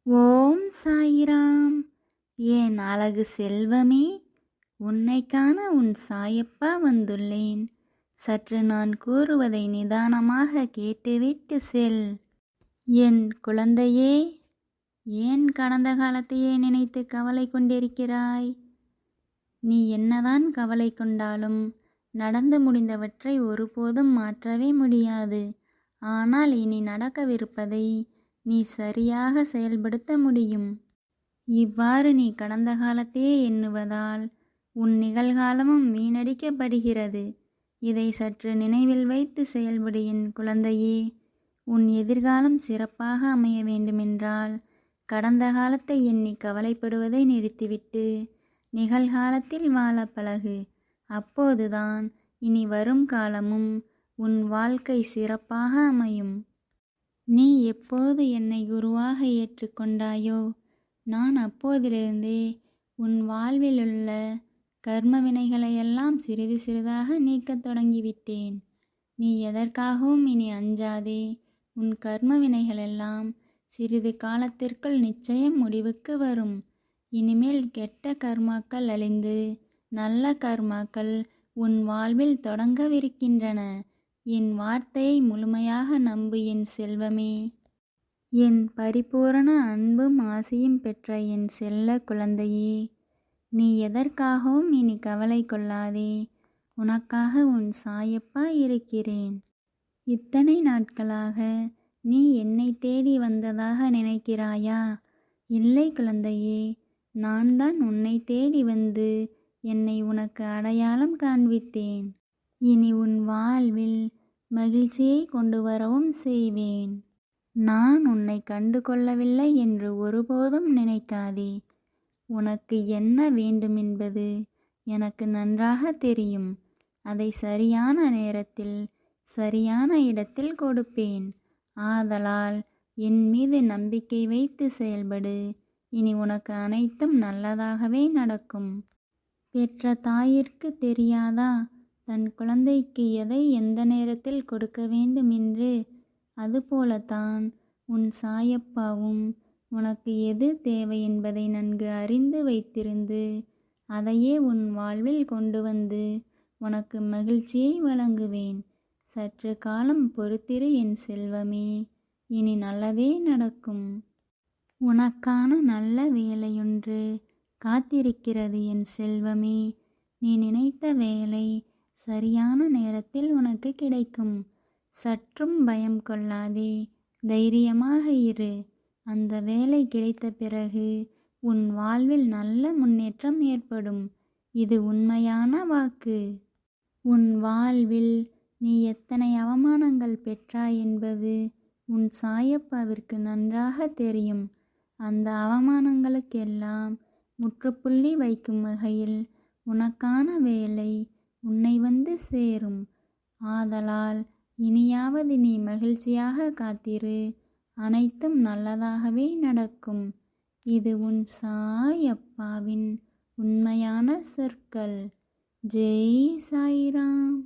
ஓம் சாயிராம். என் அழகு செல்வமே, உன்னை காண உன் சாயப்பா வந்துள்ளேன். சற்று நான் கூறுவதை நிதானமாக கேட்டுவிட்டு செல். என் குழந்தையே, ஏன் கடந்த காலத்தையே நினைத்து கவலை கொண்டிருக்கிறாய்? நீ என்னதான் கவலை கொண்டாலும் நடந்து முடிந்தவற்றை ஒருபோதும் மாற்றவே முடியாது. ஆனால் இனி நடக்கவிருப்பதை நீ சரியாக செயல்படுத்த முடியும். இவ்வாறு நீ கடந்த காலத்தையே எண்ணுவதால் உன் நிகழ்காலமும் வீணடிக்கப்படுகிறது. இதை சற்று நினைவில் வைத்து செயல்படு என் குழந்தையே. உன் எதிர்காலம் சிறப்பாக அமைய வேண்டுமென்றால் கடந்த காலத்தை எண்ணி கவலைப்படுவதை நிறுத்திவிட்டு நிகழ்காலத்தில் வாழ பழகு. அப்போதுதான் இனி வரும் காலமும் உன் வாழ்க்கை சிறப்பாக அமையும். நீ எப்போது என்னை குருவாக ஏற்றுக்கொண்டாயோ, நான் அப்போதிலிருந்தே உன் வாழ்வில் உள்ள கர்ம வினைகளையெல்லாம் சிறிது சிறிதாக நீக்கத் தொடங்கிவிட்டேன். நீ எதற்காகவும் இனி அஞ்சாதே. உன் கர்ம வினைகளெல்லாம் சிறிது காலத்திற்குள் நிச்சயம் முடிவுக்கு வரும். இனிமேல் கெட்ட கர்மாக்கள் அழிந்து நல்ல கர்மாக்கள் உன் வாழ்வில் தொடங்கவிருக்கின்றன. என் வார்த்தையை முழுமையாக நம்பு என் செல்வமே. என் பரிபூரண அன்பும் ஆசையும் பெற்ற என் செல்ல குழந்தையே, நீ எதற்காகவும் இனி கவலை கொள்ளாதே. உனக்காக உன் சாயப்பா இருக்கிறேன். இத்தனை நாட்களாக நீ என்னை தேடி வந்ததாக நினைக்கிறாயா? இல்லை குழந்தையே, நான் தான் உன்னை தேடி வந்து என்னை உனக்கு அடையாளம் காண்பித்தேன். இனி உன் வாழ்வில் மகிழ்ச்சியை கொண்டு வரவும் செய்வேன். நான் உன்னை கண்டு கொள்ளவில்லை என்று ஒருபோதும் நினைக்காதே. உனக்கு என்ன வேண்டுமென்பது எனக்கு நன்றாக தெரியும். அதை சரியான நேரத்தில் சரியான இடத்தில் கொடுப்பேன். ஆதலால் என் மீது நம்பிக்கை வைத்து செயல்படு. இனி உனக்கு அனைத்தும் நல்லதாகவே நடக்கும். பெற்ற தாயிற்கு தெரியாதா தன் குழந்தைக்கு எதை எந்த நேரத்தில் கொடுக்க வேண்டும் என்று? அதுபோலத்தான் உன் சாயப்பாவும் உனக்கு எது தேவை என்பதை நன்கு அறிந்து வைத்திருந்து அதையே உன் வாழ்வில் கொண்டு வந்து உனக்கு மகிழ்ச்சியை வழங்குவேன். சற்று காலம் பொறுத்திரு என் செல்வமே. இனி நல்லதே நடக்கும். உனக்கான நல்ல வேலையொன்று காத்திருக்கிறது என் செல்வமே. நீ நினைத்த வேலை சரியான நேரத்தில் உனக்கு கிடைக்கும். சற்றும் பயம் கொள்ளாதே, தைரியமாக இரு. அந்த வேலை கிடைத்த பிறகு உன் வாழ்வில் நல்ல முன்னேற்றம் ஏற்படும். இது உண்மையான வாக்கு. உன் வாழ்வில் நீ எத்தனை அவமானங்கள் பெற்றாய் என்பது உன் சாயப்பாவிற்கு நன்றாக தெரியும். அந்த அவமானங்களுக்கெல்லாம் முற்றுப்புள்ளி வைக்கும் வகையில் உனக்கான வேலை உன்னை வந்து சேரும். ஆதலால் இனியாவது நீ மகிழ்ச்சியாக காத்திரு. அனைத்தும் நல்லதாகவே நடக்கும். இது உன் சாயப்பாவின் உண்மையான சொற்கள். ஜெய் சாயிராம்.